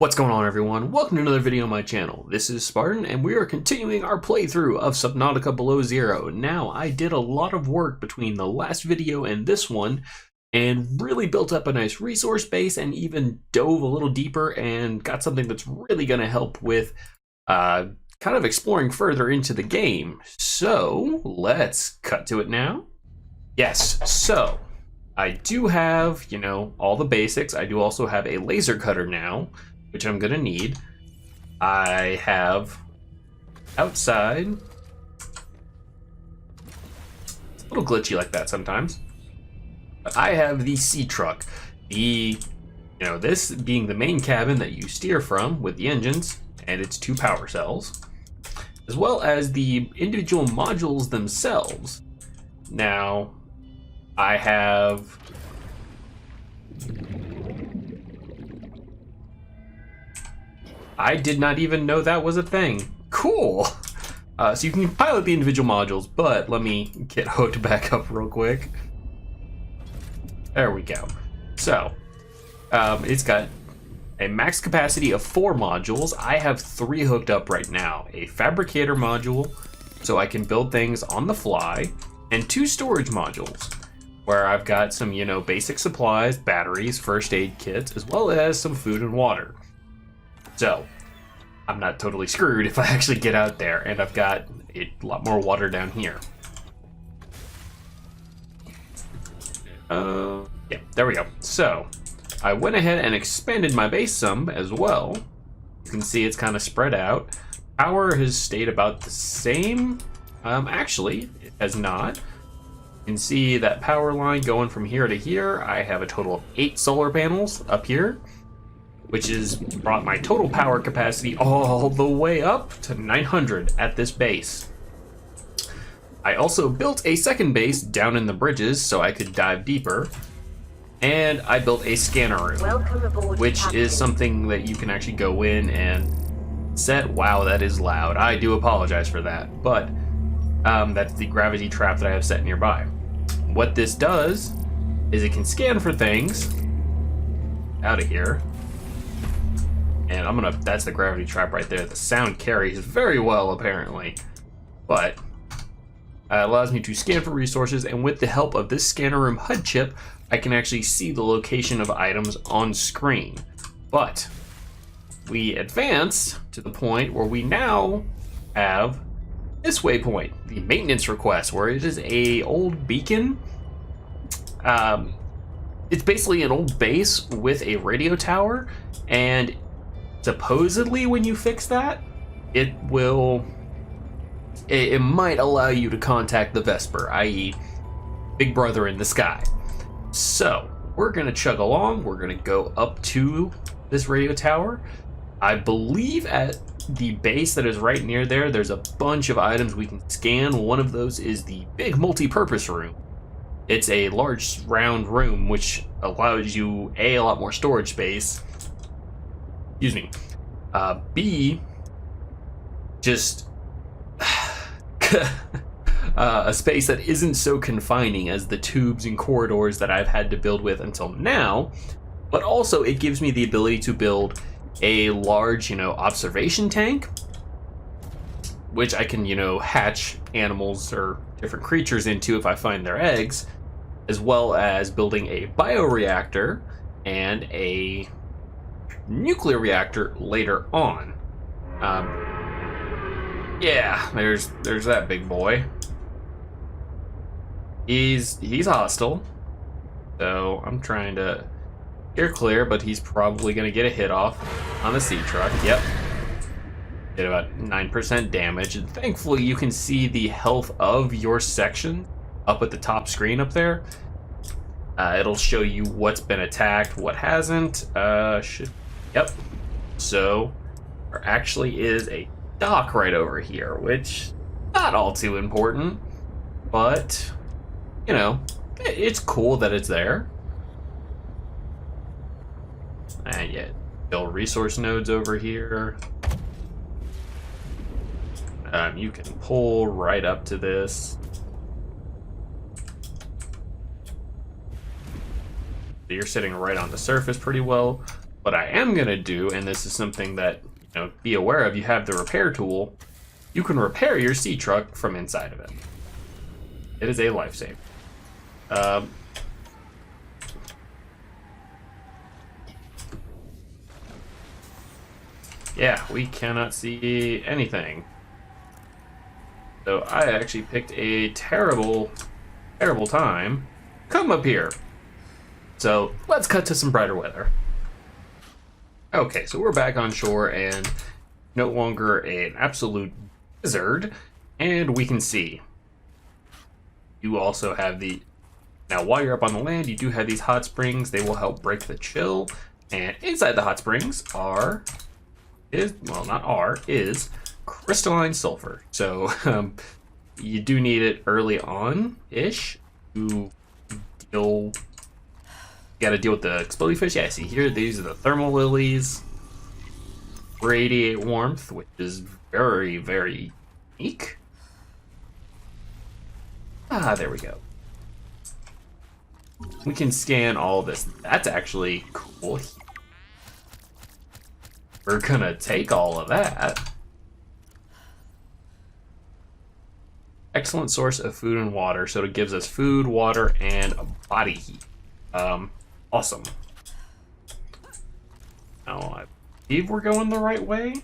What's going on, everyone? Welcome to another video on my channel. This is Spartan and we are continuing our playthrough of Subnautica Below Zero. Now, I did a lot of work between the last video and this one and really built up a nice resource base and even dove a little deeper and got something that's really going to help with kind of exploring further into the game. So, let's cut to it now. Yes, so I do have, all the basics. I do also have a laser cutter now, which I'm gonna need. I have outside. It's a little glitchy like that sometimes. But I have the sea truck. This being the main cabin that you steer from with the engines and its two power cells, as well as the individual modules themselves. Now, I have I did not even know that was a thing. Cool. So you can pilot the individual modules, but let me get hooked back up real quick. There we go. So, it's got a max capacity of 4 modules. I have 3 hooked up right now. A fabricator module, so I can build things on the fly, and 2 storage modules, where I've got some, basic supplies, batteries, first aid kits, as well as some food and water. So, I'm not totally screwed if I actually get out there, and I've got a lot more water down here. Yeah, there we go. So, I went ahead and expanded my base some as well. You can see it's kind of spread out. Power has stayed about the same. Actually, it has not. You can see that power line going from here to here. I have a total of 8 solar panels up here, which has brought my total power capacity all the way up to 900 at this base. I also built a second base down in the bridges so I could dive deeper, and I built a scanner room, which is something that you can actually go in and set. Wow, that is loud. I do apologize for that, but that's the gravity trap that I have set nearby. What this does is it can scan for things out of here. And that's the gravity trap right there. The sound carries very well, apparently. But it allows me to scan for resources, and with the help of this scanner room HUD chip, I can actually see the location of items on screen. But we advance to the point where we now have this waypoint, the maintenance request, where it is a old beacon. It's basically an old base with a radio tower, and supposedly when you fix that, it might allow you to contact the Vesper, i.e. Big Brother in the sky. So, we're gonna chug along, we're gonna go up to this radio tower. I believe at the base that is right near there, there's a bunch of items we can scan. One of those is the big MultiPurpose Room. It's a large round room which allows you a lot more storage space. Excuse me. B, just a space that isn't so confining as the tubes and corridors that I've had to build with until now, but also it gives me the ability to build a large, observation tank, which I can, hatch animals or different creatures into if I find their eggs, as well as building a bioreactor and a nuclear reactor later on. Yeah, there's that big boy. He's hostile, so I'm trying to steer clear, but he's probably gonna get a hit off on the sea truck. Yep, did about 9% damage, and thankfully you can see the health of your section up at the top screen up there. It'll show you what's been attacked, what hasn't. Yep. So there actually is a dock right over here, which not all too important, but it's cool that it's there. And yet, build resource nodes over here. You can pull right up to this. So you're sitting right on the surface pretty well. What I am gonna do, and this is something that, be aware of, you have the repair tool. You can repair your sea truck from inside of it. It is a lifesaver. Yeah, we cannot see anything. So I actually picked a terrible time. Come up here. So let's cut to some brighter weather. Okay, so we're back on shore and no longer an absolute blizzard, and we can see. You also have now while you're up on the land, you do have these hot springs. They will help break the chill, and inside the hot springs is crystalline sulfur. So you do need it early on-ish to deal. You gotta deal with the exploding fish. Yeah, see here, these are the thermal lilies. Radiate warmth, which is very, very unique. Ah, there we go. We can scan all this. That's actually cool. We're gonna take all of that. Excellent source of food and water, so it gives us food, water, and body heat. Awesome. Now, I believe we're going the right way.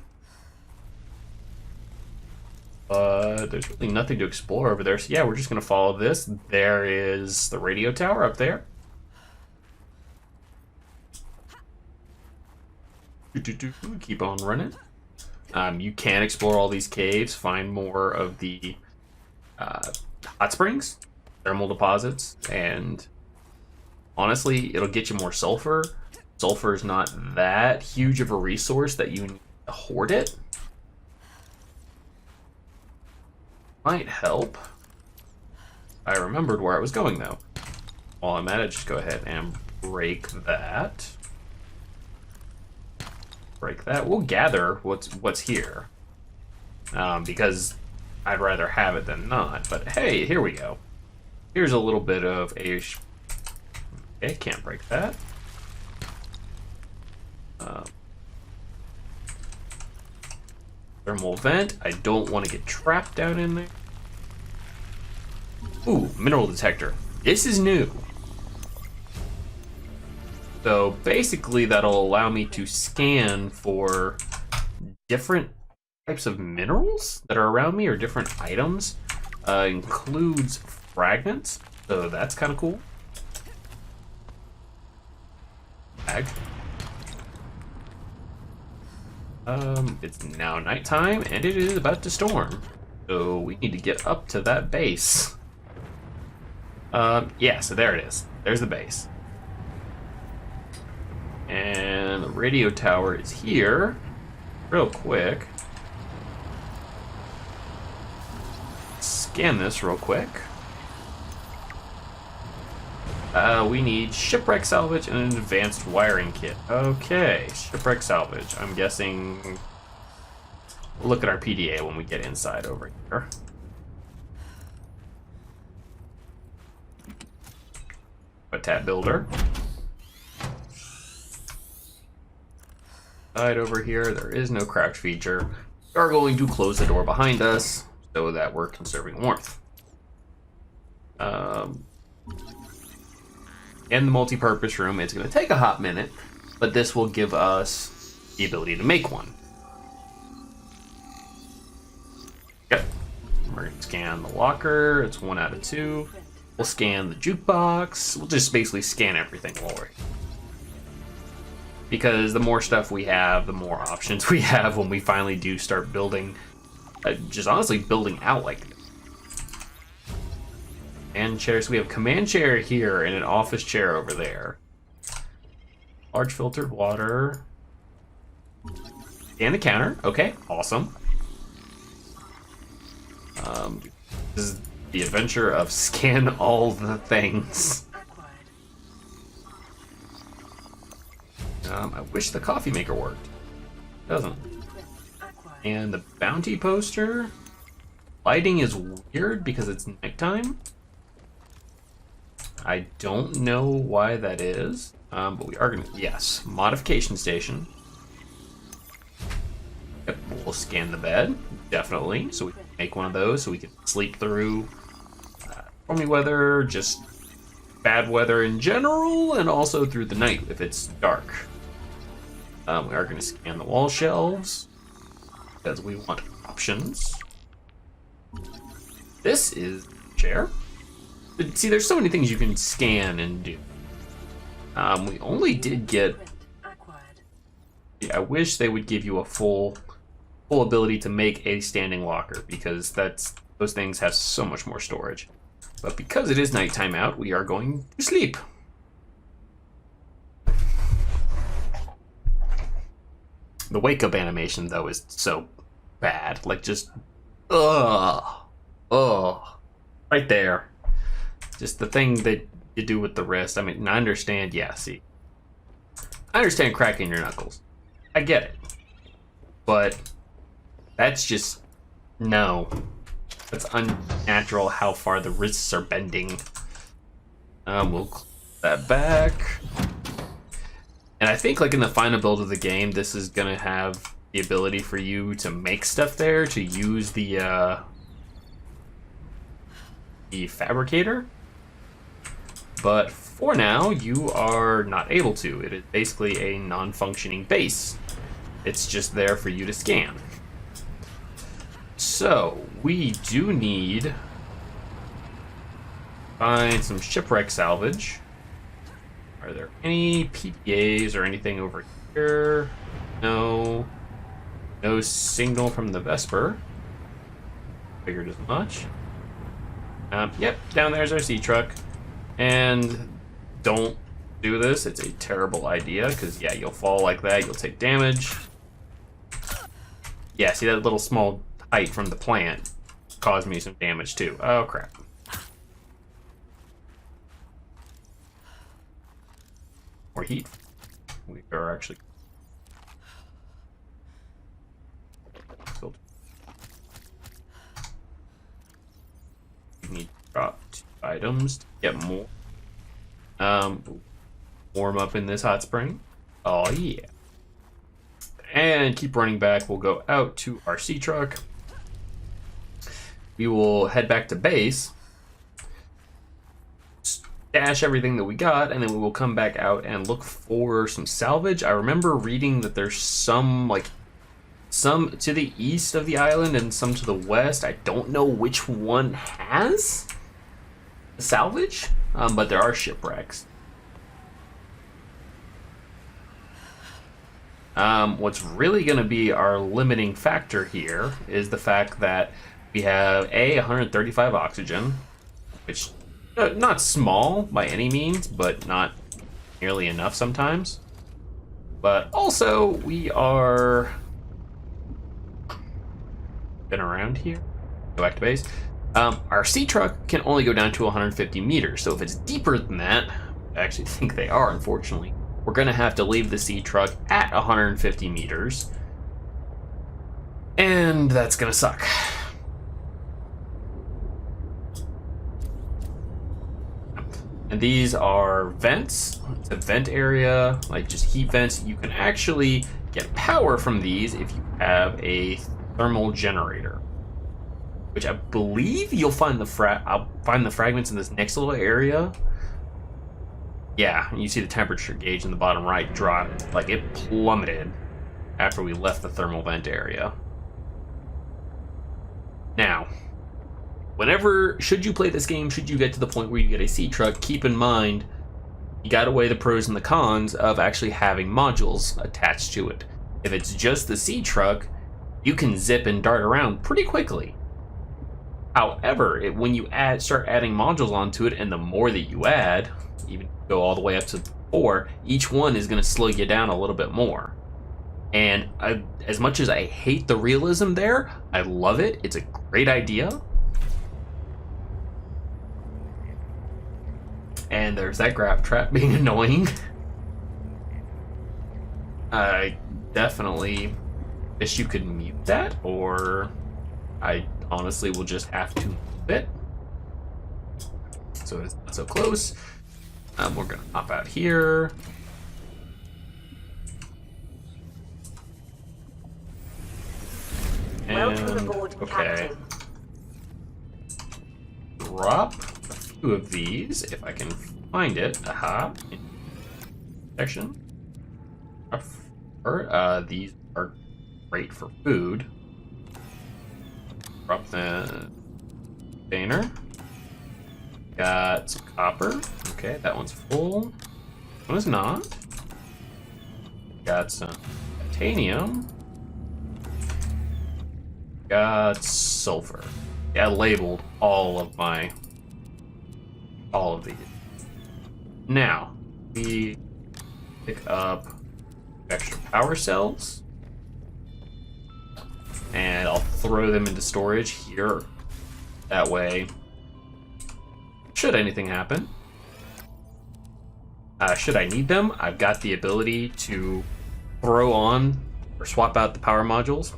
There's really nothing to explore over there, so yeah, we're just gonna follow this. There is the radio tower up there. Keep on running. You can explore all these caves, find more of the hot springs, thermal deposits, and honestly, it'll get you more sulfur. Sulfur is not that huge of a resource that you need to hoard it. Might help. I remembered where I was going though. While I'm at it, just go ahead and break that. Break that. We'll gather what's here. Because I'd rather have it than not. But hey, here we go. Here's a little bit of a... Okay, can't break that. Thermal vent. I don't want to get trapped down in there. Ooh, mineral detector. This is new. So basically that'll allow me to scan for different types of minerals that are around me or different items. Includes fragments, so that's kind of cool. Bag. It's now nighttime and it is about to storm. So we need to get up to that base. Yeah, so there it is. There's the base. And the radio tower is here. Real quick. Scan this real quick. We need shipwreck salvage and an advanced wiring kit. Okay, shipwreck salvage. I'm guessing... We'll look at our PDA when we get inside over here. Habitat builder. Side over here, there is no crouch feature. We are going to close the door behind us so that we're conserving warmth. In the multi-purpose room, it's going to take a hot minute, but this will give us the ability to make one. Okay. We're going to scan the locker. It's 1 out of 2. We'll scan the jukebox. We'll just basically scan everything while we're here. Because the more stuff we have, the more options we have when we finally do start building, just honestly building out like this. And chairs, so we have a command chair here and an office chair over there. Large filtered water. And the counter, okay, awesome. This is the adventure of scan all the things. I wish the coffee maker worked. It doesn't. And the bounty poster. Lighting is weird because it's nighttime. I don't know why that is, but we are gonna, yes, modification station. Yep, we'll scan the bed, definitely. So we can make one of those so we can sleep through stormy weather, just bad weather in general, and also through the night if it's dark. We are going to scan the wall shelves because we want options. This is a chair. See, there's so many things you can scan and do. We only did get... Yeah, I wish they would give you a full ability to make a standing locker, because those things have so much more storage. But because it is nighttime out, we are going to sleep. The wake up animation though is so bad. Like just right there. Just the thing that you do with the wrist. I mean, I understand, yeah, see. I understand cracking your knuckles. I get it. But that's just no. That's unnatural how far the wrists are bending. We'll close that back. And I think like in the final build of the game, this is gonna have the ability for you to make stuff there, to use the fabricator. But for now, you are not able to. It is basically a non-functioning base. It's just there for you to scan. So, we do need to find some shipwreck salvage. Are there any PDAs or anything over here? No. No signal from the Vesper. Figured as much. Yep, down there's our sea truck. And don't do this. It's a terrible idea, because, yeah, you'll fall like that. You'll take damage. Yeah, see that little small height from the plant caused me some damage too. Oh crap. More heat. We are actually we need to drop 2 items to get more. Warm up in this hot spring. Oh yeah. And keep running back. We'll go out to our sea truck. We will head back to base, stash everything that we got, and then we will come back out and look for some salvage. I remember reading that there's some to the east of the island and some to the west. I don't know which one has salvage, but there are shipwrecks. What's really going to be our limiting factor here is the fact that we have 135 oxygen, which not small by any means, but not nearly enough sometimes. But also we are been around here. Go back to base. Our sea truck can only go down to 150 meters, so if it's deeper than that, I actually think they are, unfortunately, we're going to have to leave the sea truck at 150 meters. And that's going to suck. And these are vents. It's a vent area, like just heat vents. You can actually get power from these if you have a thermal generator, which I believe you'll find I'll find the fragments in this next little area. Yeah, and you see the temperature gauge in the bottom right drop, like it plummeted after we left the thermal vent area. Now, should you play this game, should you get to the point where you get a sea truck, keep in mind, you gotta weigh the pros and the cons of actually having modules attached to it. If it's just the sea truck, you can zip and dart around pretty quickly. However, when you start adding modules onto it, and the more that you add, even go all the way up to 4, each one is going to slow you down a little bit more. And as much as I hate the realism there, I love it. It's a great idea. And there's that grab trap being annoying. I definitely wish you could mute that, or I honestly will just have to move it. so it's not so close. We're gonna hop out here. Welcome aboard, okay. Captain. Drop a few of these if I can find it. Aha. Section. These are great for food. Drop the container. Got some copper. Okay, that one's full. One is not. Got some titanium. Got sulfur. Yeah, I labeled all of these. Now, we pick up extra power cells. And I'll throw them into storage here. That way, should anything happen, should I need them, I've got the ability to throw on or swap out the power modules.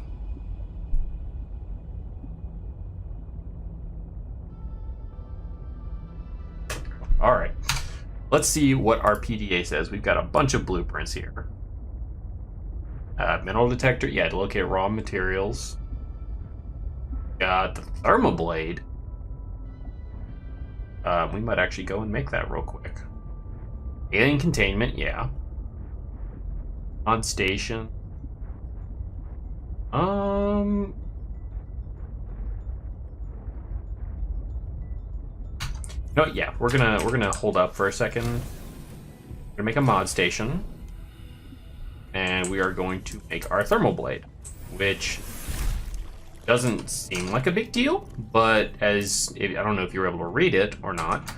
All right, let's see what our PDA says. We've got a bunch of blueprints here. Mineral detector, yeah, to locate raw materials. Got the thermoblade. We might actually go and make that real quick. Alien containment, yeah. On station. No, yeah, we're gonna hold up for a second. We're gonna make a mod station, and we are going to make our thermal blade, which doesn't seem like a big deal, but I don't know if you were able to read it or not,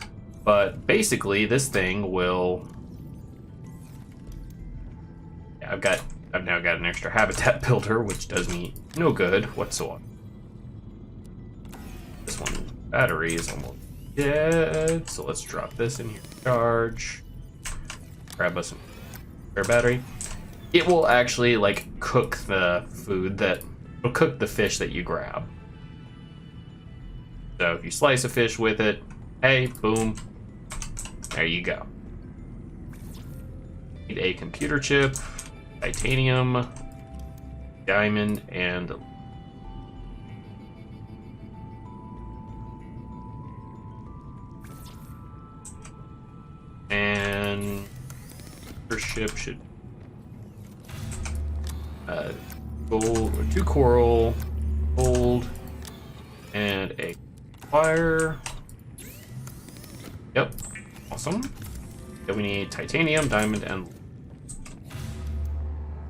but basically this thing will. Yeah, I've now got an extra habitat builder, which does me no good whatsoever. This one battery is almost dead, so let's drop this in here. Charge. Grab us some spare battery. It will actually like cook the food it'll cook the fish that you grab. So if you slice a fish with it, hey, boom, there you go. Need a computer chip, titanium, diamond, and your ship should gold, 2 coral, gold, and a fire. Yep, awesome. Then we need titanium, diamond, and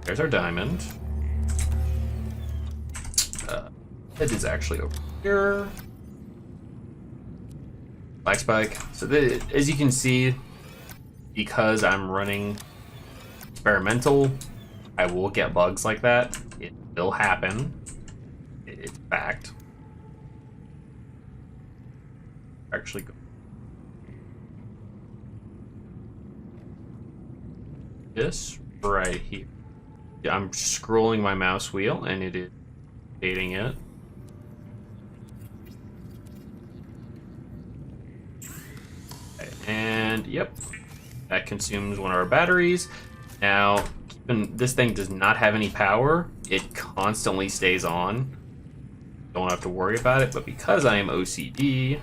there's our diamond. It is actually over here. Black spike. So as you can see, because I'm running experimental, I will get bugs like that. It will happen. It's fact. Actually, go. This right here. I'm scrolling my mouse wheel and it is updating it. And yep, that consumes one of our batteries. Now, this thing does not have any power. It constantly stays on. Don't have to worry about it, but because I am OCD,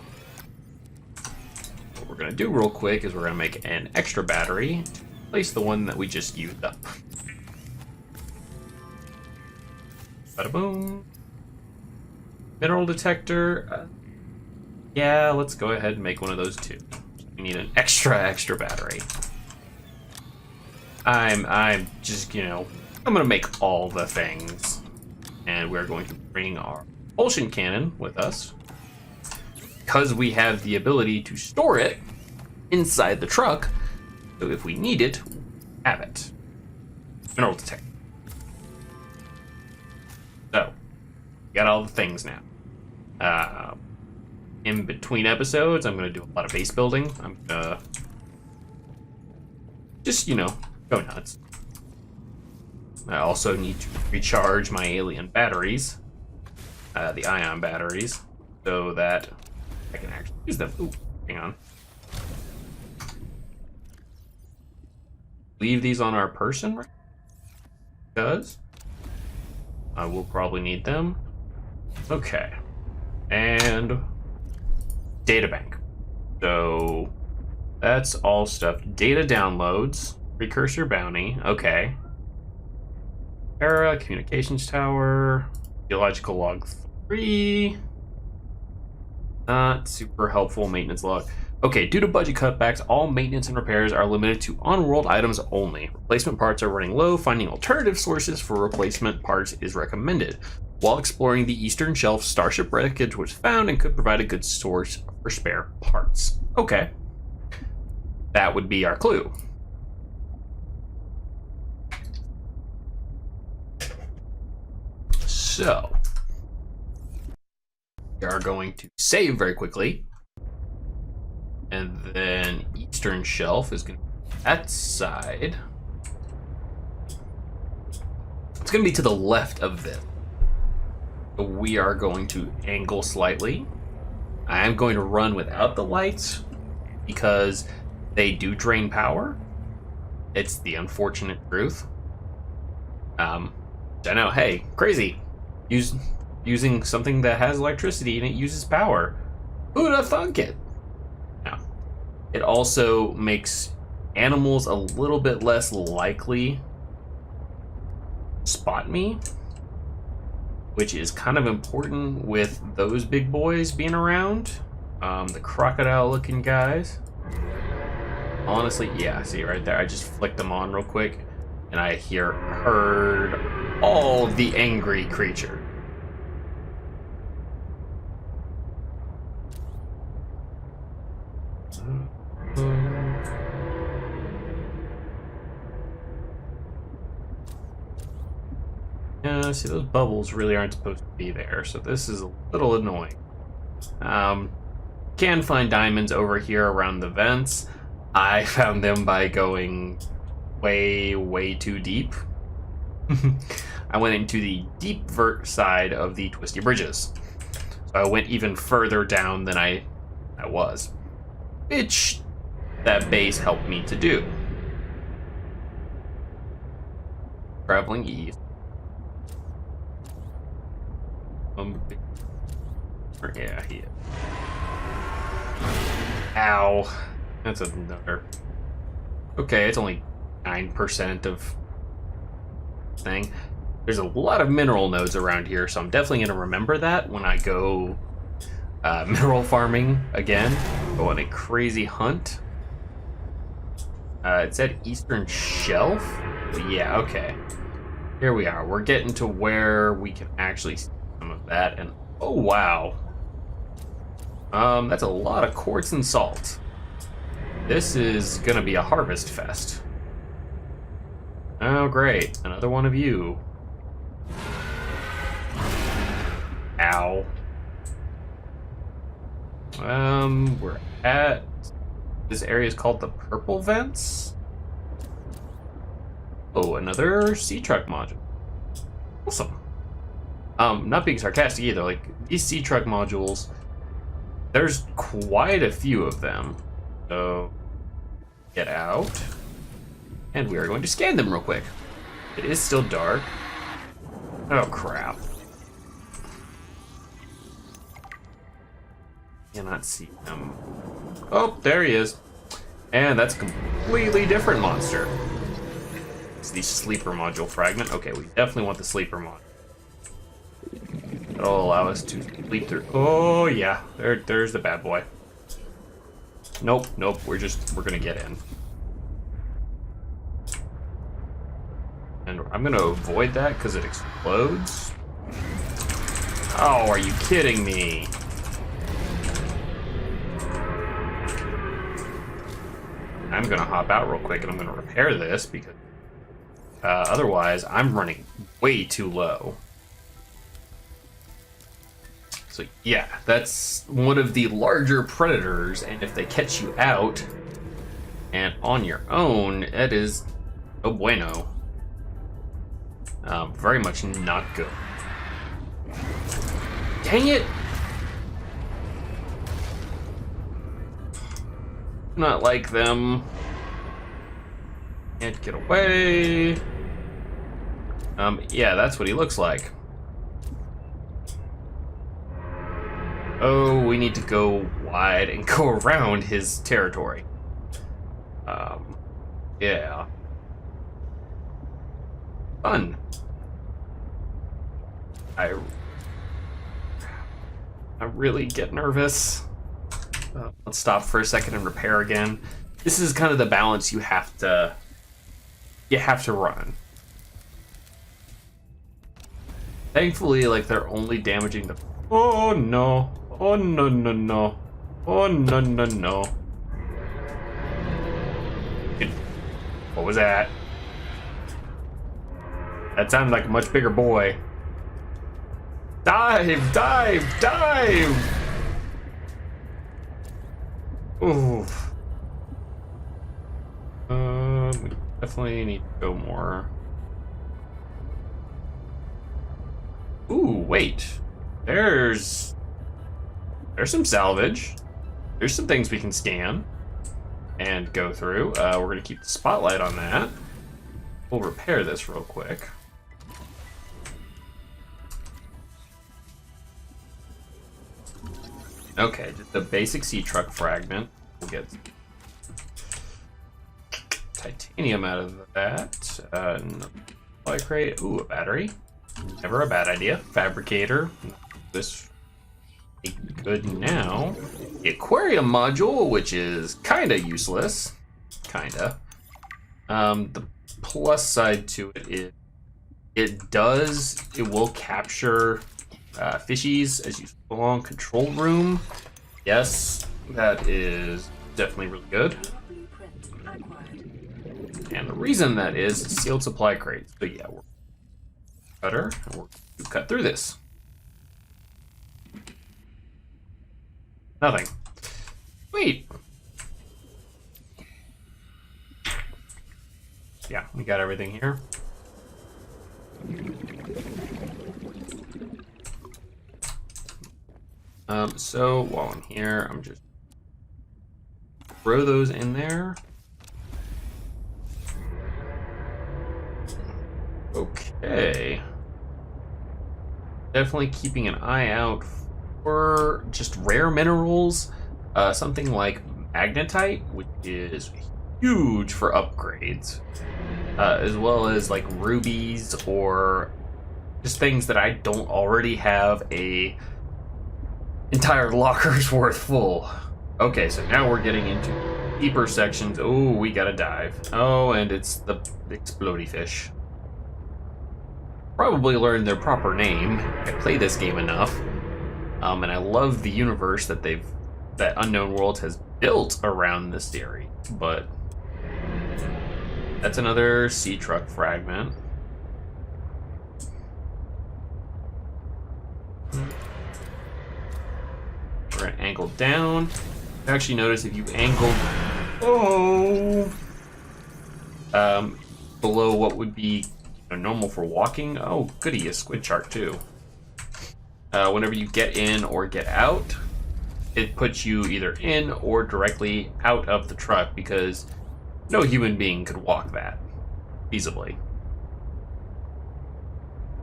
what we're gonna do real quick is we're gonna make an extra battery to replace the one that we just used up. Bada boom. Mineral detector. Yeah, let's go ahead and make one of those too. We need an extra battery. I'm just, I'm gonna make all the things. And we're going to bring our propulsion cannon with us. Because we have the ability to store it inside the truck. So if we need it, we have it. Mineral detector. So, we got all the things now. In between episodes, I'm going to do a lot of base building. I'm going to just, go nuts. I also need to recharge my alien batteries, the ion batteries, so that I can actually use them. Ooh, Hang on. Leave these on our person, right? Because we'll probably need them. Okay. And data bank. So that's all stuff. Data downloads, precursor bounty. Okay. Era, communications tower, geological log 3. Not super helpful. Maintenance log. Okay, due to budget cutbacks, all maintenance and repairs are limited to on-world items only. Replacement parts are running low. Finding alternative sources for replacement parts is recommended. While exploring the Eastern Shelf, Starship wreckage was found and could provide a good source for spare parts. Okay. That would be our clue. So, we are going to save very quickly. And then Eastern Shelf is going to be that side. It's going to be to the left of this. So we are going to angle slightly. I am going to run without the lights because they do drain power. It's the unfortunate truth. I know, hey, crazy. Using something that has electricity and it uses power. Who'd have thunk it? No. It also makes animals a little bit less likely to spot me, which is kind of important with those big boys being around. The crocodile looking guys. Honestly, yeah, see right there, I just flicked them on real quick and I heard all the angry creature. Yeah, see, those bubbles really aren't supposed to be there, so this is a little annoying. Can find diamonds over here around the vents. I found them by going way too deep. I went into the deep vert side of the twisty bridges. So I went even further down than I was. Which that base helped me to do. Traveling east. Yeah, he is. Ow. That's another. Okay, it's only 9% of thing. There's a lot of mineral nodes around here, so I'm definitely going to remember that when I go mineral farming again. Go on a crazy hunt. It said Eastern Shelf? Yeah, okay. Here we are. We're getting to where we can actually see some of that, and oh wow. That's a lot of quartz and salt. This is gonna be a harvest fest. Oh great, another one of you. Ow. We're at, this area is called the Purple Vents. Oh, another sea truck module. Awesome. Not being sarcastic either, like, these sea truck modules, there's quite a few of them. So, get out. And we are going to scan them real quick. It is still dark. Oh, crap. Cannot see him. Oh, there he is. And that's a completely different monster. It's the sleeper module fragment. Okay, we definitely want the sleeper module. That'll allow us to leap through. Oh yeah, there's the bad boy. Nope, we're gonna get in. And I'm gonna avoid that because it explodes. Oh, are you kidding me? I'm gonna hop out real quick and I'm gonna repair this because otherwise I'm running way too low. So yeah, that's one of the larger predators, and if they catch you out and on your own, it is no bueno. Very much not good. Dang it! Not like them. Can't get away. Yeah, that's what he looks like. Oh, we need to go wide and go around his territory. Yeah. Fun. I really get nervous. Let's stop for a second and repair again. This is kind of the balance you have to run. Thankfully, like, they're only damaging the... Oh no. Oh no no no. Oh no no no. What was that? That sounded like a much bigger boy. Dive! Dive! Dive! Ooh. We definitely need to go more. Ooh, wait. There's some salvage. There's some things we can scan and go through. We're gonna keep the spotlight on that. We'll repair this real quick. Okay, just a basic sea truck fragment. We'll get titanium out of that. Supply crate. Ooh, a battery. Never a bad idea. Fabricator. This is good now. The aquarium module, which is kinda useless. Kinda. The plus side to it is it will capture fishies as you go along. Control room. Yes, that is definitely really good. And the reason that is sealed supply crates. So yeah, we're better. We'll cut through this. Nothing. Wait. Yeah, we got everything here. So while I'm here, I'm just throw those in there. Okay. Definitely keeping an eye out for just rare minerals. Something like magnetite, which is huge for upgrades. As well as like rubies or just things that I don't already have a entire locker's worth full. Okay, so now we're getting into deeper sections. Oh, we gotta dive. Oh, and it's the explodey fish. Probably learned their proper name. I play this game enough. And I love the universe that Unknown Worlds has built around this series, but that's another sea truck fragment. We're gonna angle down. You actually notice if you angled below what would be normal for walking. Oh, goody, a squid shark too. Whenever you get in or get out, it puts you either in or directly out of the truck because no human being could walk that feasibly.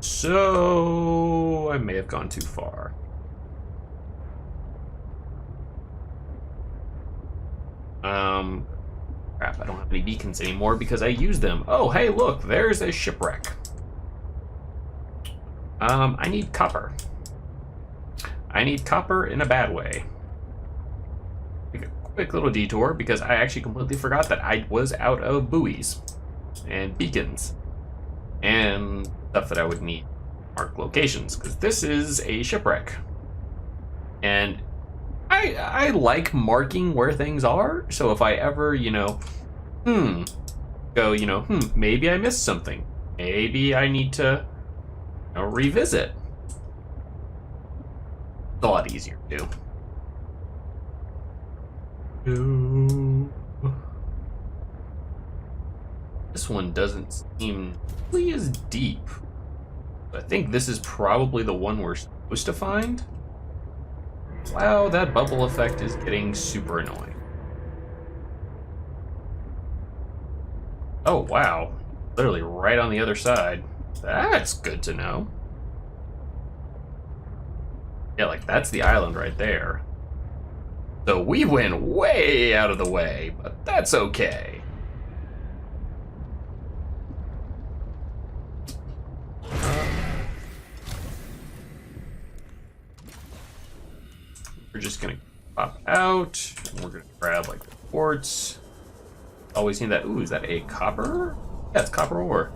So I may have gone too far. Crap, I don't have any beacons anymore because I use them. Oh, hey, look, there's a shipwreck. I need copper. I need copper in a bad way. Take a quick little detour because I actually completely forgot that I was out of buoys and beacons and stuff that I would need to mark locations because this is a shipwreck. And I like marking where things are, so if I ever, maybe I missed something. Maybe I need to revisit. It's a lot easier to do. This one doesn't seem really as deep. I think this is probably the one we're supposed to find. Wow, that bubble effect is getting super annoying. Oh, wow. Literally right on the other side. That's good to know. Yeah, like, that's the island right there. So we went way out of the way, but that's okay. We're just gonna pop out, and we're gonna grab, like, the quartz. Always need that. Ooh, is that a copper? Yeah, it's copper ore.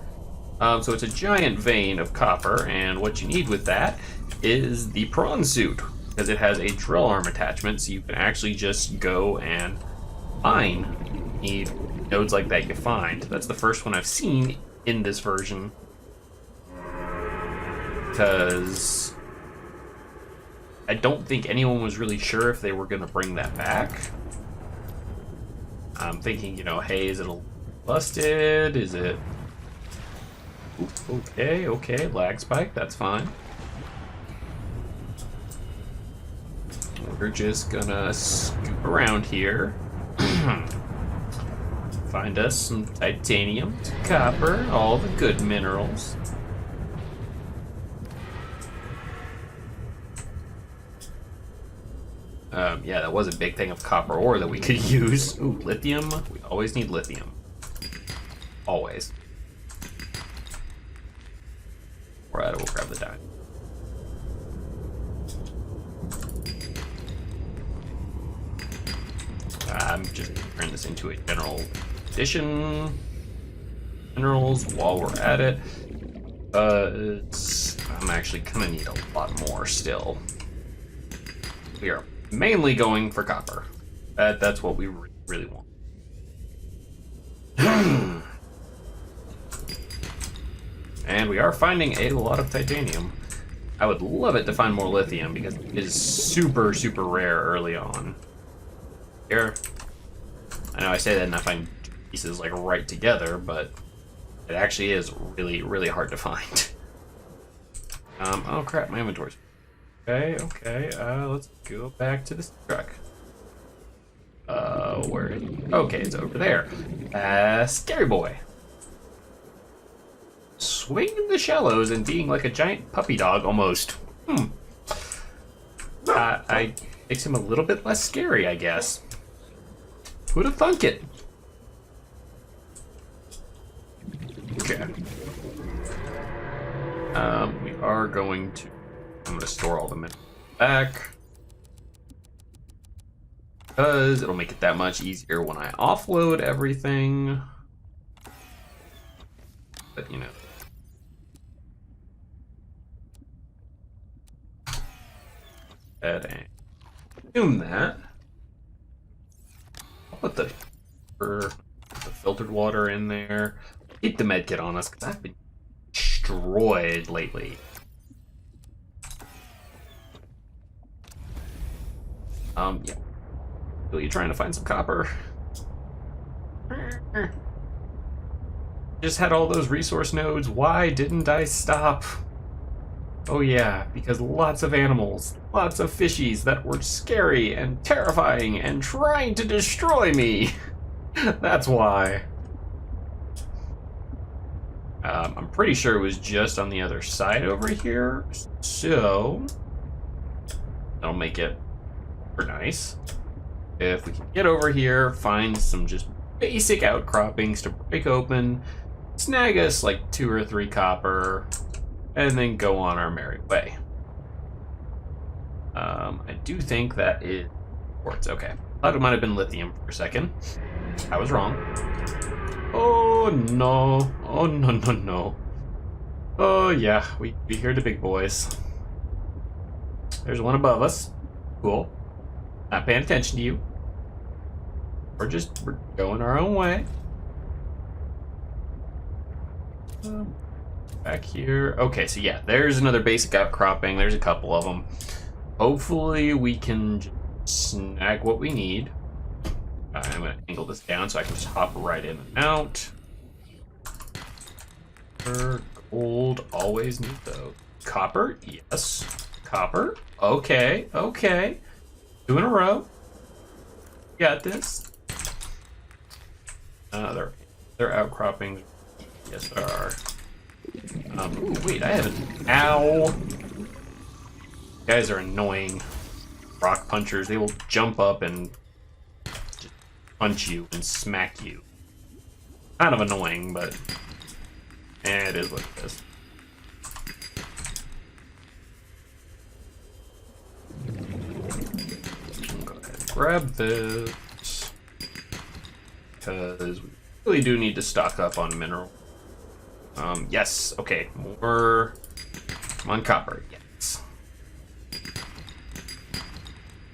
So it's a giant vein of copper, and what you need with that is the prawn suit, because it has a drill arm attachment, so you can actually just go and mine. You need nodes like that you find. That's the first one I've seen in this version, because I don't think anyone was really sure if they were going to bring that back. I'm thinking, you know, hey, is it busted? Is it... Ooh, okay, lag spike, that's fine. We're just gonna scoop around here. Find us some titanium, copper, all the good minerals. Yeah, that was a big thing of copper ore that we could use. Ooh, lithium. We always need lithium. Always. Alright, we'll grab the dime. I'm just gonna turn this into a general edition. Minerals while we're at it. I'm actually gonna need a lot more still. We are mainly going for copper. That's what we really want. And we are finding a lot of titanium. I would love it to find more lithium because it is super, super rare early on. Here. I know I say that and I find pieces like right together, but it actually is really, really hard to find. Oh crap, my inventory's... Okay, let's go back to this truck. Where is it? Okay, it's over there. Scary boy. Swinging the shallows and being like a giant puppy dog, almost. I makes him a little bit less scary, I guess. Who'd have thunk it? Okay. We are going to... I'm going to store all the minerals back, because it'll make it that much easier when I offload everything. But, you know. And assume that. I'll put the filtered water in there. Keep the medkit on us, because I've been destroyed lately. Yeah. Are you trying to find some copper? Just had all those resource nodes. Why didn't I stop? Oh yeah, because lots of animals, lots of fishies that were scary and terrifying and trying to destroy me. That's why. I'm pretty sure it was just on the other side over here, so that'll make it nice. If we can get over here, find some just basic outcroppings to break open, snag us like 2 or 3 copper, and then go on our merry way. I do think that is quartz. Okay. Thought it might have been lithium for a second. I was wrong. Oh no. Oh no. Oh yeah, we hear the big boys. There's one above us. Cool. Not paying attention to you. We're going our own way. Back here. Okay, so yeah, there's another basic outcropping. There's a couple of them. Hopefully we can just snag what we need. I'm going to angle this down so I can just hop right in and out. Gold, always need those. Copper, yes. Copper, okay. 2 in a row. Got this. There. There are outcroppings. Yes, there are. Ooh, wait, I haven't. Ow! Guys are annoying. Rock punchers. They will jump up and just punch you and smack you. Kind of annoying, but it is what it is. Go ahead and grab this because we really do need to stock up on mineral. Yes. Okay. More. Come on, copper. Yes.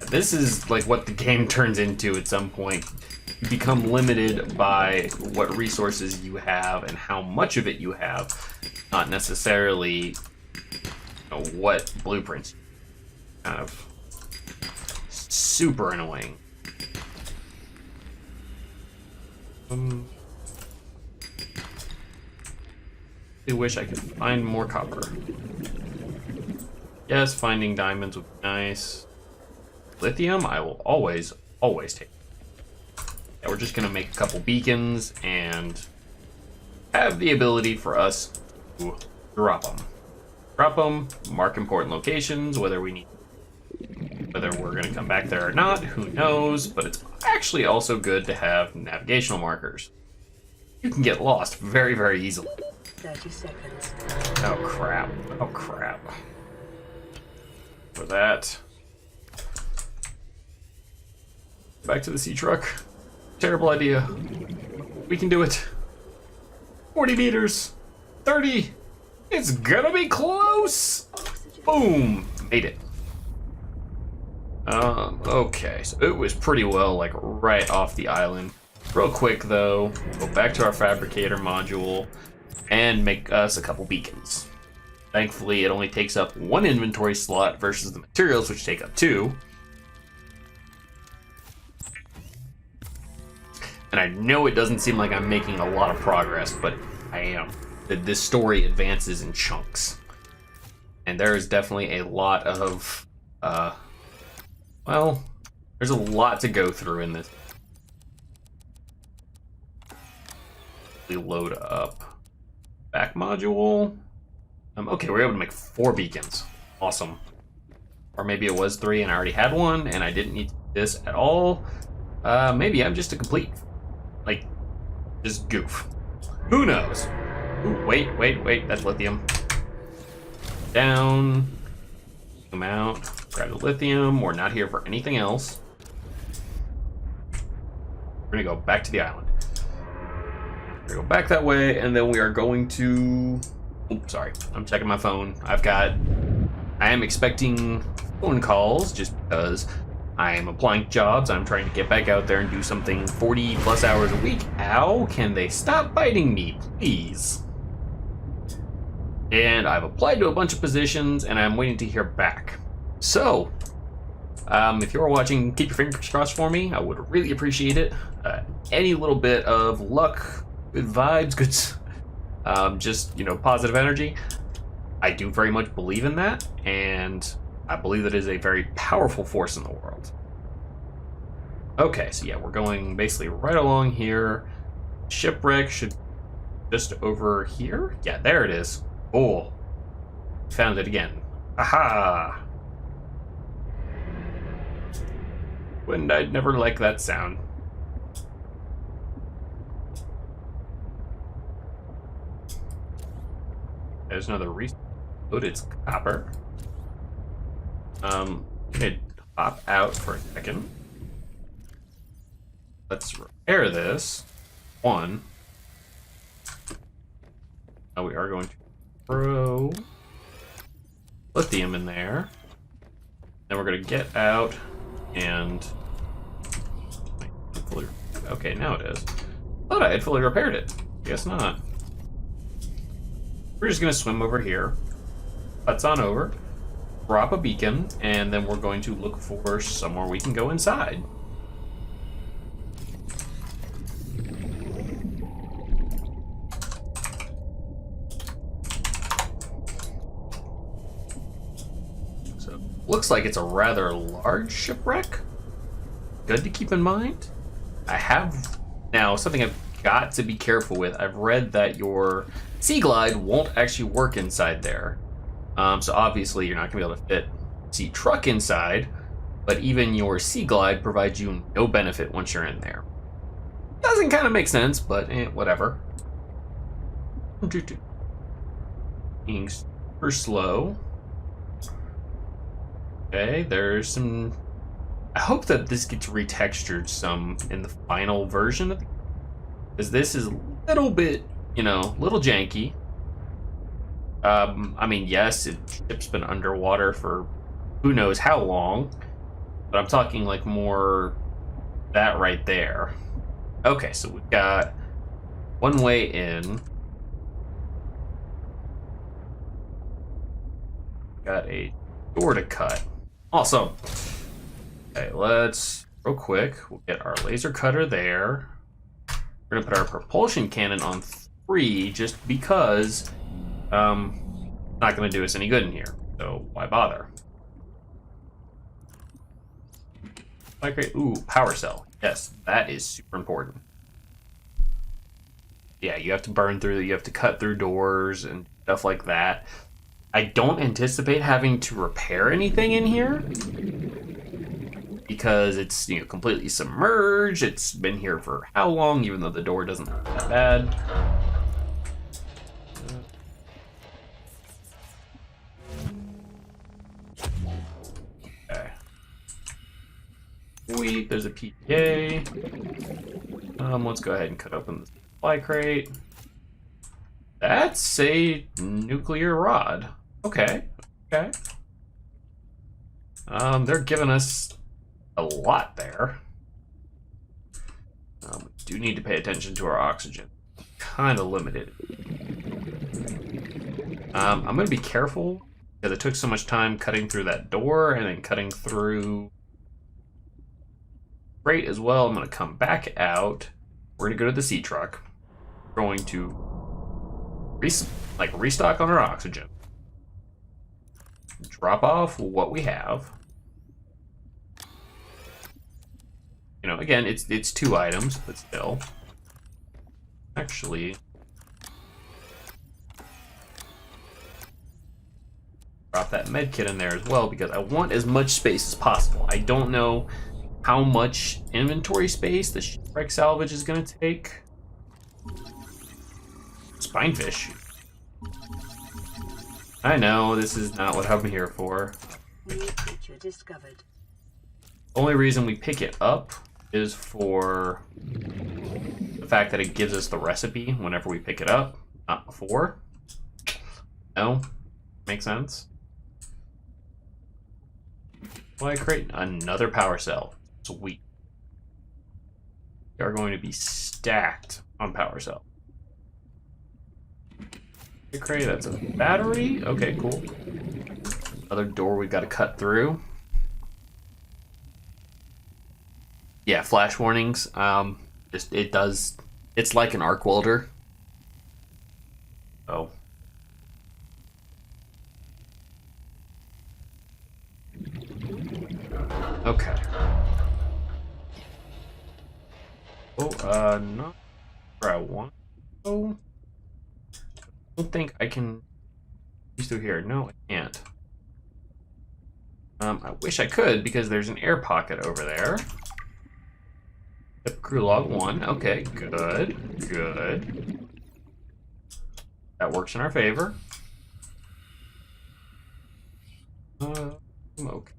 This is like what the game turns into at some point. You become limited by what resources you have and how much of it you have, not necessarily what blueprints. Kind of super annoying. I wish I could find more copper. Yes, finding diamonds would be nice. Lithium, I will always take. Yeah, we're just gonna make a couple beacons and have the ability for us to drop them. Drop them, mark important locations, whether we're gonna come back there or not, who knows, but it's actually also good to have navigational markers. You can get lost very, very easily. 30 seconds. Oh crap. Oh crap. For that. Back to the sea truck. Terrible idea. We can do it. 40 meters. 30. It's gonna be close. Boom. Made it. Okay, so it was pretty well like right off the island. Real quick though, go back to our fabricator module and make us a couple beacons. Thankfully, it only takes up 1 inventory slot versus the materials, which take up 2. And I know it doesn't seem like I'm making a lot of progress, but I am. This story advances in chunks. And there is definitely a lot of, well, there's a lot to go through in this. We load up. Back module. Okay, we're able to make 4 beacons. Awesome. Or maybe it was 3 and I already had one and I didn't need this at all. Maybe I'm just a complete, like, just goof. Who knows? Ooh, wait, that's lithium. Down. Come out. Grab the lithium. We're not here for anything else. We're gonna go back to the island. We're gonna go back that way, and then we are going to... Oops, sorry. I'm checking my phone. I am expecting phone calls just because I am applying jobs. I'm trying to get back out there and do something 40 plus hours a week. Ow, can they stop biting me, please? And I've applied to a bunch of positions, and I'm waiting to hear back. So, if you're watching, keep your fingers crossed for me. I would really appreciate it. Any little bit of luck, good vibes, good, just, you know, positive energy. I do very much believe in that, and I believe that it is a very powerful force in the world. Okay, so yeah, we're going basically right along here. Shipwreck should just over here. Yeah, there it is. Oh, found it again. Aha! When I'd never like that sound. There's another resource. It's copper. Could pop out for a second. Let's repair this. One. Now we are going to throw lithium in there. Then we're going to get out and... Okay, now it is. Thought I had fully repaired it. Guess not. We're just going to swim over here. Butts on over. Drop a beacon, and then we're going to look for somewhere we can go inside. So, looks like it's a rather large shipwreck. Good to keep in mind. I have now something I've got to be careful with. I've read that your Sea Glide won't actually work inside there. So obviously you're not gonna be able to fit Sea Truck inside, but even your Sea Glide provides you no benefit once you're in there. Doesn't kind of make sense, but whatever. Being super slow. Okay, there's some... I hope that this gets retextured some in the final version of the... because this is a little bit, you know, a little janky. I mean, yes, ship's been underwater for who knows how long, but I'm talking like more that right there. Okay, so we've got one way in. Got a door to cut. Awesome. Okay, let's real quick. We'll get our laser cutter there. We're gonna put our propulsion cannon on 3 just because not gonna do us any good in here. So why bother? Like, ooh, power cell. Yes, that is super important. Yeah, you have to burn through, you have to cut through doors and stuff like that. I don't anticipate having to repair anything in here because it's, you know, completely submerged. It's been here for how long, even though the door doesn't look that bad. Okay. Sweet, there's a PTA. Let's go ahead and cut open the supply crate. That's a nuclear rod. Okay, okay. They're giving us a lot there. We do need to pay attention to our oxygen. Kind of limited. I'm gonna be careful because it took so much time cutting through that door and then cutting through crate as well. I'm gonna come back out. We're gonna go to the sea truck. We're going to restock on our oxygen. Drop off what we have. You know, again, it's 2 items, but still. Actually, drop that med kit in there as well because I want as much space as possible. I don't know how much inventory space the Shipwreck salvage is going to take. Spinefish. I know, this is not what I'm here for. New creature discovered. Only reason we pick it up is for the fact that it gives us the recipe whenever we pick it up, not before. No? Makes sense? Well, I create another power cell. Sweet. We are going to be stacked on power cell. Okay, that's a battery. Okay, cool. Another door we've got to cut through. Yeah, flash warnings. It's like an arc welder. Oh. Okay. Oh, not where I want to go. I don't think I can use through here. No, I can't. I wish I could because there's an air pocket over there. Yep, crew log 1. Okay, good, good. That works in our favor. Okay.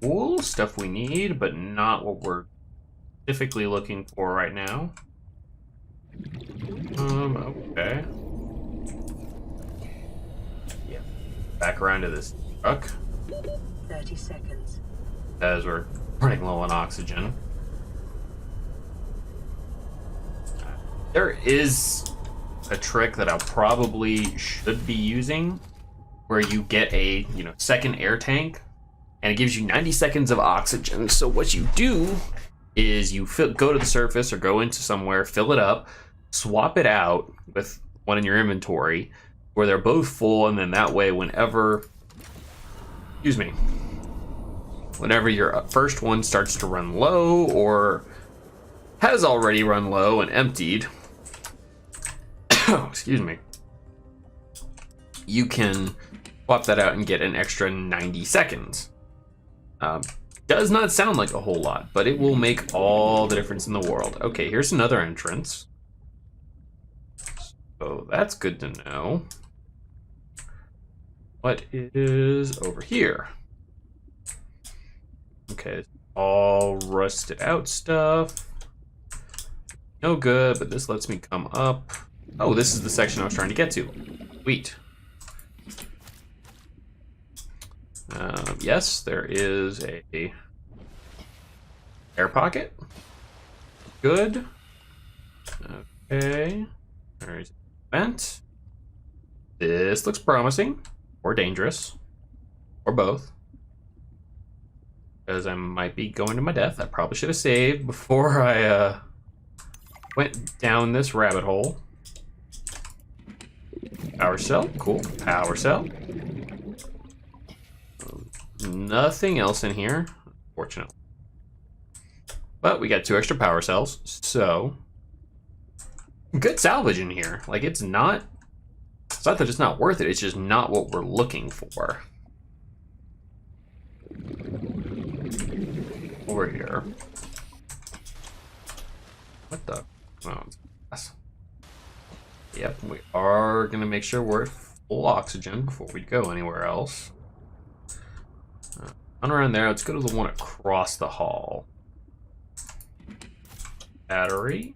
Cool stuff we need, but not what we're specifically looking for right now. Okay. Yeah. Back around to this truck. 30 seconds. As we're running low on oxygen. There is a trick that I probably should be using where you get a, second air tank and it gives you 90 seconds of oxygen. So what you do is you go to the surface or go into somewhere, fill it up, swap it out with one in your inventory where they're both full, and then that way whenever whenever your first one starts to run low or has already run low and emptied, excuse me, you can swap that out and get an extra 90 seconds. Does not sound like a whole lot, but it will make all the difference in the world. Okay, here's another entrance. So that's good to know. What is over here? Okay, all rusted out stuff. No good, but this lets me come up. Oh, this is the section I was trying to get to. Sweet. Yes, there is a air pocket. Good. Okay. There's a vent. This looks promising, or dangerous, or both. Because I might be going to my death. I probably should have saved before I went down this rabbit hole. Power cell, cool. Power cell. Nothing else in here, unfortunately. But we got 2 extra power cells, so good salvage in here. Like, it's not that it's not worth it, it's just not what we're looking for. Over here. What the? Oh, that's... Yep, we are gonna make sure we're at full oxygen before we go anywhere else. On around there, let's go to the one across the hall. Battery.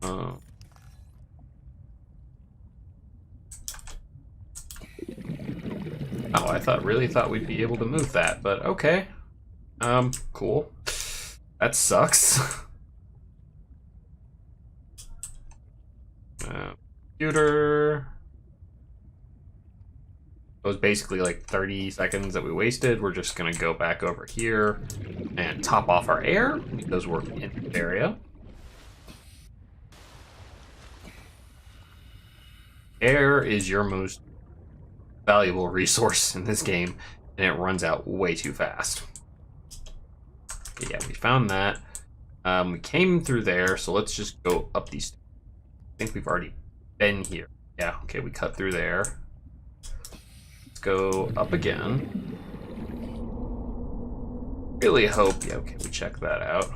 Oh, I really thought we'd be able to move that, but okay. Cool. That sucks. Computer. It was basically like 30 seconds that we wasted. We're just gonna go back over here and top off our air because we're in the area. Air is your most valuable resource in this game, and it runs out way too fast. Okay, yeah, we found that. We came through there, so let's just go up these stairs. I think we've already been here. Yeah, okay, we cut through there. Let's go up again. Really hope, yeah, okay, we checked that out.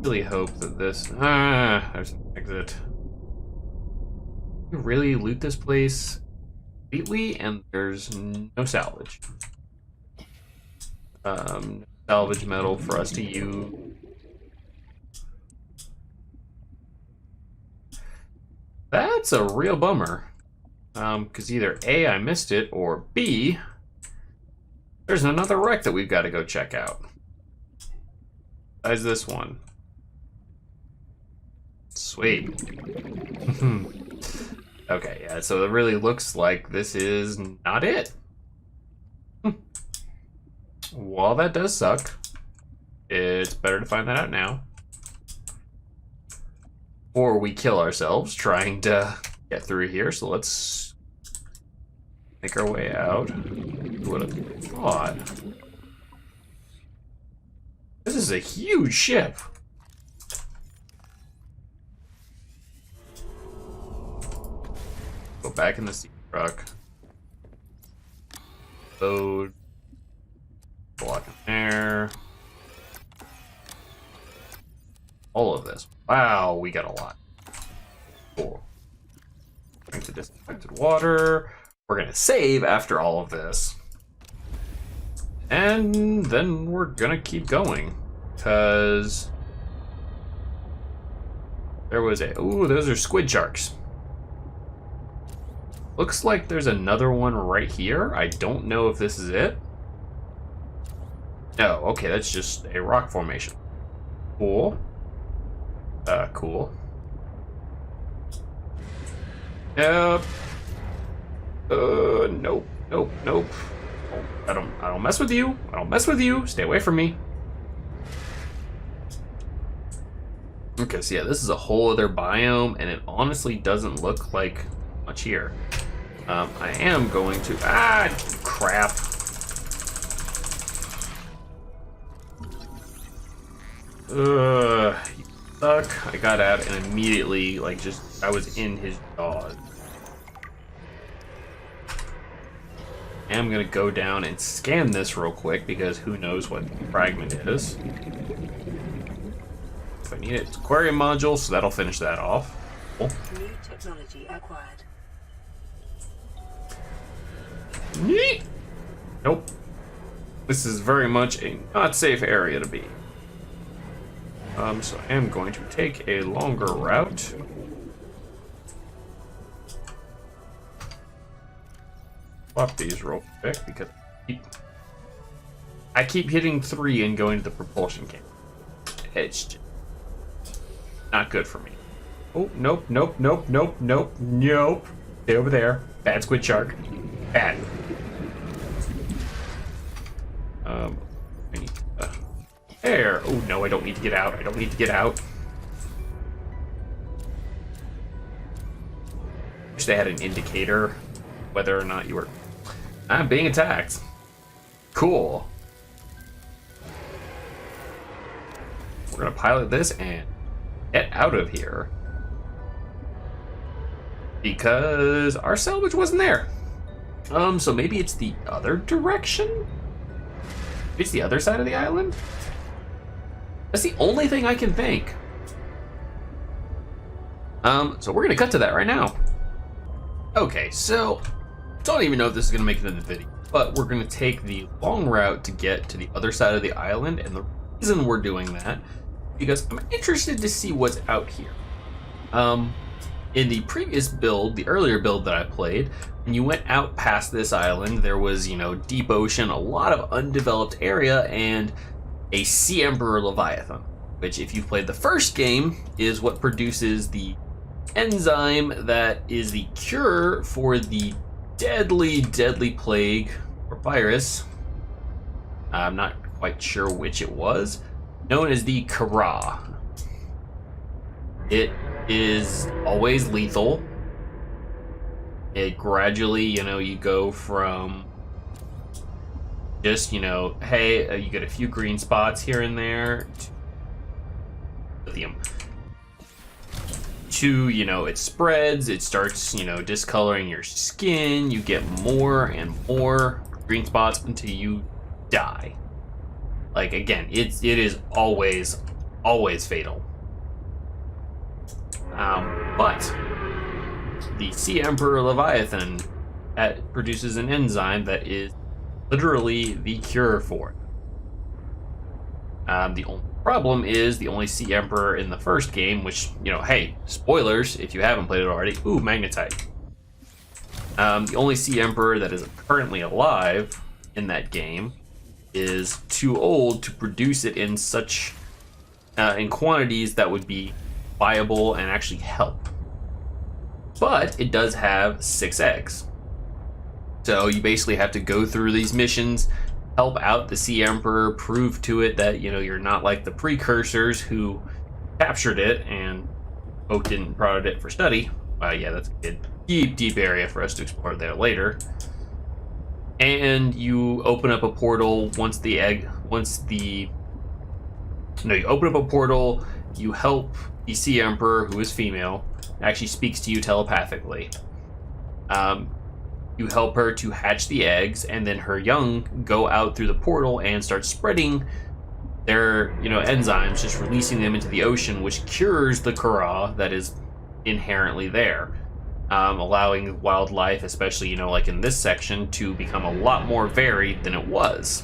Really hope that this, there's an exit. We really loot this place completely, and there's no salvage. No salvage metal for us to use. That's a real bummer. Because either A, I missed it, or B, there's another wreck that we've got to go check out. Besides this one. Sweet. Okay, yeah, so it really looks like this is not it. While that does suck, it's better to find that out now. Or we kill ourselves trying to get through here, so let's make our way out. Who would have thought? This is a huge ship. Go back in the sea truck. Load. Block in there. All of this. Wow, we got a lot. Cool. Drink the disinfected water. We're gonna save after all of this. And then we're gonna keep going. Because there was a... Ooh, those are squid sharks. Looks like there's another one right here. I don't know if this is it. No, okay, that's just a rock formation. Cool. Cool. Nope. Nope, nope, nope. Oh, I don't mess with you. I don't mess with you. Stay away from me. Okay, so yeah, this is a whole other biome, and it honestly doesn't look like much here. I am going to... Ah, crap. You suck. I got out and immediately, like, I was in his jaws. And I'm gonna go down and scan this real quick because who knows what fragment is. If I need it, it's aquarium module, so that'll finish that off. Cool. New technology acquired. Neat. Nope. This is very much a not safe area to be. So I am going to take a longer route. Swap these real quick because I keep hitting 3 and going to the propulsion camp. It's just not good for me. Oh, nope, nope, nope, nope, nope, nope. Stay over there. Bad squid shark. Bad. I need there. Oh no, I don't need to get out. I don't need to get out. Wish they had an indicator whether or not you were. I'm being attacked. Cool. We're gonna pilot this and get out of here because our salvage wasn't there. So maybe it's the other direction? It's the other side of the island? That's the only thing I can think. So we're gonna cut to that right now. Okay, so don't even know if this is gonna make it in the video, but we're gonna take the long route to get to the other side of the island, and the reason we're doing that because I'm interested to see what's out here. In the previous build, the earlier build that I played, when you went out past this island, there was, you know, deep ocean, a lot of undeveloped area, and a Sea Emperor Leviathan, which, if you've played the first game, is what produces the enzyme that is the cure for the deadly, deadly plague or virus. I'm not quite sure which it was, known as the Kara. It is always lethal. It gradually, you know, you go from just, you know, hey, you get a few green spots here and there, to lithium. To, you know, it spreads, it starts, you know, discoloring your skin, you get more and more green spots until you die. Like, again, it is always fatal. But the Sea Emperor Leviathan produces an enzyme that is literally the cure for it. The only problem is the only Sea Emperor in the first game, which, you know, hey, spoilers if you haven't played it already. Ooh, magnetite. The only Sea Emperor that is currently alive in that game is too old to produce it in such in quantities that would be viable and actually help. But it does have 6 eggs. So you basically have to go through these missions, help out the Sea Emperor, prove to it that, you know, you're not like the precursors who captured it and didn't brought it for study. Yeah, that's a deep area for us to explore there later. And you open up a portal you open up a portal, you help the Sea Emperor, who is female, actually speaks to you telepathically. You help her to hatch the eggs, and then her young go out through the portal and start spreading their, you know, enzymes, just releasing them into the ocean, which cures the Kara that is inherently there, allowing wildlife, especially, you know, like in this section, to become a lot more varied than it was.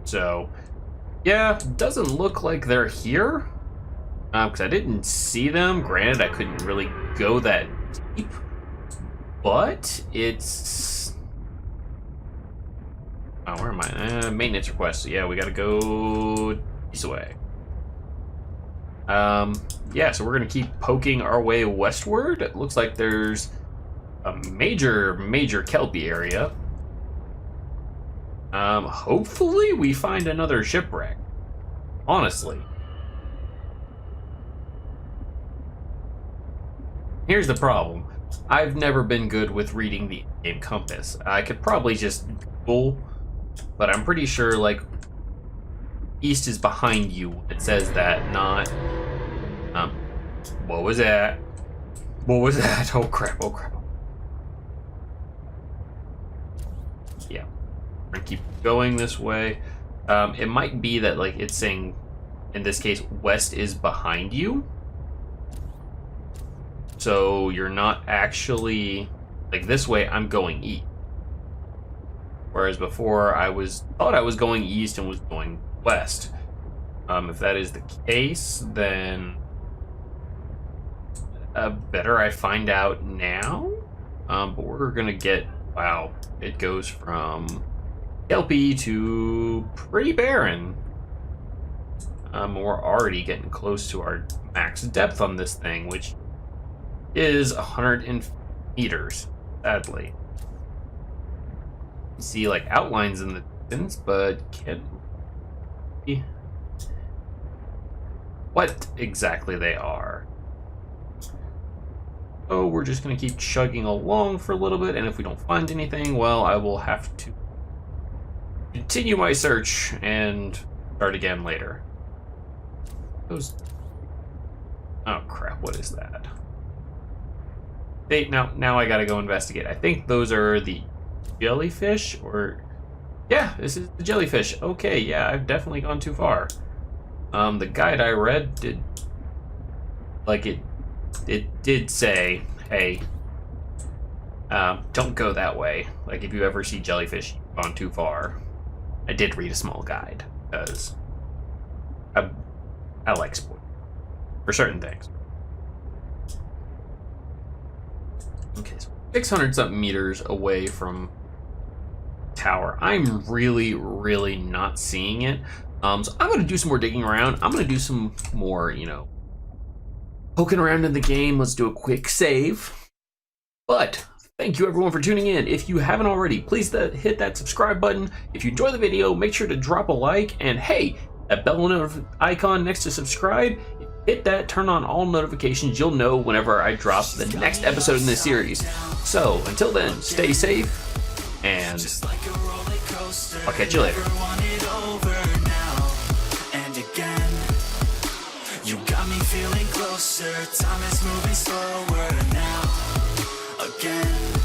So, yeah, doesn't look like they're here, because I didn't see them. Granted, I couldn't really go that deep. But it's... Oh, where am I? Maintenance request. So yeah, we gotta go this way. Yeah, so we're gonna keep poking our way westward. It looks like there's a major Kelpie area. Hopefully we find another shipwreck. Honestly. Here's the problem. I've never been good with reading the in-game compass. I could probably just Google, but I'm pretty sure, like, east is behind you. It says that, not... what was that? What was that? Oh crap, oh crap. Yeah. We're gonna keep going this way. It might be that, like, it's saying, in this case, west is behind you. So you're not actually... Like, this way, I'm going east. Whereas before, thought I was going east and was going west. If that is the case, then better I find out now. But we're gonna get, wow, it goes from kelpie to pretty barren. We're already getting close to our max depth on this thing, which is 100 meters, sadly. You see, like, outlines in the distance, but can't see what exactly they are. So we're just going to keep chugging along for a little bit, and if we don't find anything, well, I will have to continue my search and start again later. Oh crap, what is that? Now I gotta go investigate. I think those are the jellyfish, or... Yeah, this is the jellyfish. Okay, yeah, I've definitely gone too far. The guide I read did... Like, it did say, hey, don't go that way. Like, if you ever see jellyfish, you've gone too far. I did read a small guide, because I like spoilers for certain things. Okay, so 600-something meters away from tower. I'm really, really not seeing it. So I'm going to do some more digging around. I'm going to do some more, you know, poking around in the game. Let's do a quick save. But thank you everyone for tuning in. If you haven't already, please hit that subscribe button. If you enjoy the video, make sure to drop a like. And hey, that bell icon next to subscribe, hit that, turn on all notifications. You'll know whenever I drop the next episode in this series. So until then, stay safe, and I'll catch you later. You got me feeling closer. Time is moving slower now. Again.